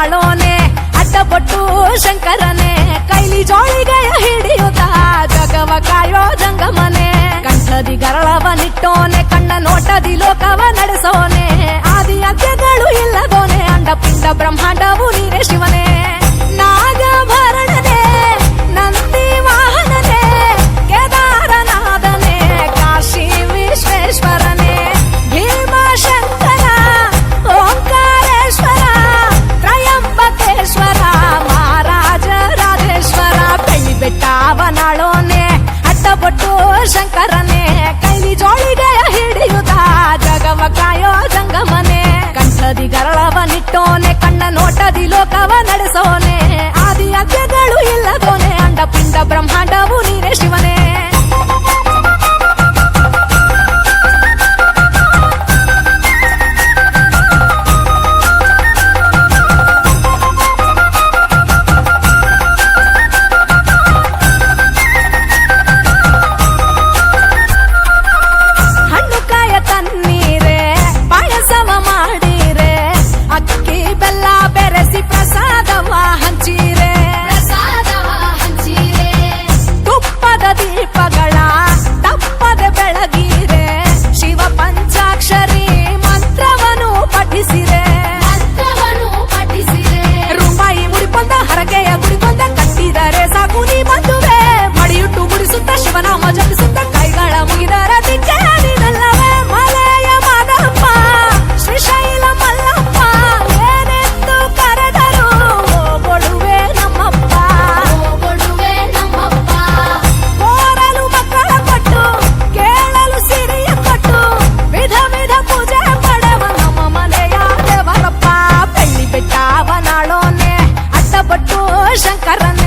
ನಾಳೋನೆ ಅಡ್ಡಪಟ್ಟು ಶಂಕರನೆ ಕೈಲಿ ಜೋಳಿಗೆಯ ಹಿಡಿಯುತ್ತ ಜಗವ ಕಾಯೋ ಜಂಗಮನೆ ಕಂಠದಿ ಗರಳವನಿಟ್ಟೋನೆ ಕಣ್ಣ ನೋಟದಿ ಲೋಕವ ನಡೆಸೋನೆ ಆದಿ ಅಂತ್ಯಗಳು ಇಲ್ಲದೋನೆ ಅಂಡ ಪಿಂಡ ಬ್ರಹ್ಮಾಂಡವು ನೀರೇ ಶಿವನೇ ನಾಗಭರಣನೆ ನಂದಿ ವಾಹನನೆ ಕೇದಾರನಾಥನೆ ಕಾಶಿ ವಿಶ್ವೇಶ್ವರನೆ ಭೀಮಶಂಕರ ಓಂಕಾರೇಶ್ವರ ತ್ರಯಂಬಕೇಶ್ವರ ಮಹಾರಾಜ ರಾಜೇಶ್ವರ ಬೆಳ್ಳಿ ಬೆಟ್ಟವನಾಳೋನೆ ಅಡ್ಡಪಟ್ಟು ಶಂಕರನೆ ಕೈಲಿ ಜೋಳಿಗೆಯ ಹಿಡಿಯುತ್ತ ಜಗವ ಕಾಯೋ ಜಂಗಮನೆ ಕಂಠದಿ ಗರಳವನಿಟ್ಟೋನೆ ಕಣ್ಣ ನೋಟದಿ ಲೋಕವ ನಡೆಸೋನೆ ಆದಿ ಅಂತ್ಯಗಳು ಇಲ್ಲದೋನೆ ಅಂಡ ಪಿಂಡ ಬ್ರಹ್ಮಾಂಡವು ನೀರೇ ಶಿವನೇ ದೀಪಗಳ ತಪ್ಪದೆ ಬೆಳಗಿರೆ ಶಿವ ಪಂಚಾಕ್ಷರಿ ಮಂತ್ರವನು ಪಠಿಸಿರೆ ರೂಪಾಯಿ ಮುಡಿಕೊಂಡ ಹರಕೆಯ ಗುಡಿಕೊಂಡ ಕಟ್ಟಿದರೆ ಸಾಕು ನೀ ಬಂದುವೆ ಮಡಿಯುಟ್ಟು ಗುಡಿಸುತ್ತ ಶಿವನಾಮ ಜಪಿಸುತ್ತ ಕೈಗಳ ಮುಗಿದರ ದಿಕ್ಕೇನಲ್ಲವೇ ಮಲೆಯ ಮಾದಪ್ಪ ಶ್ರೀಶೈಲ ಮಲ್ಲಪ್ಪ ಏನೆಂದು ಕರೆದರು ಓಗೊಡುವೆ ನಮ್ಮಪ್ಪ ಕೋರಲು ಮಕ್ಕಳ ಕೊಟ್ಟು ಕೇಳಲು ಸಿರಿಯ ಕೊಟ್ಟು ವಿಧ ವಿಧ ಪೂಜೆ ಪಡೆವ ನಮ್ಮ ಮನೆಯ ದೇವರಪ್ಪ ಬೆಳ್ಳಿ ಬೆಟ್ಟವನಾಳೋನೆ ಅಡ್ಡಪಟ್ಟು ಶಂಕರನ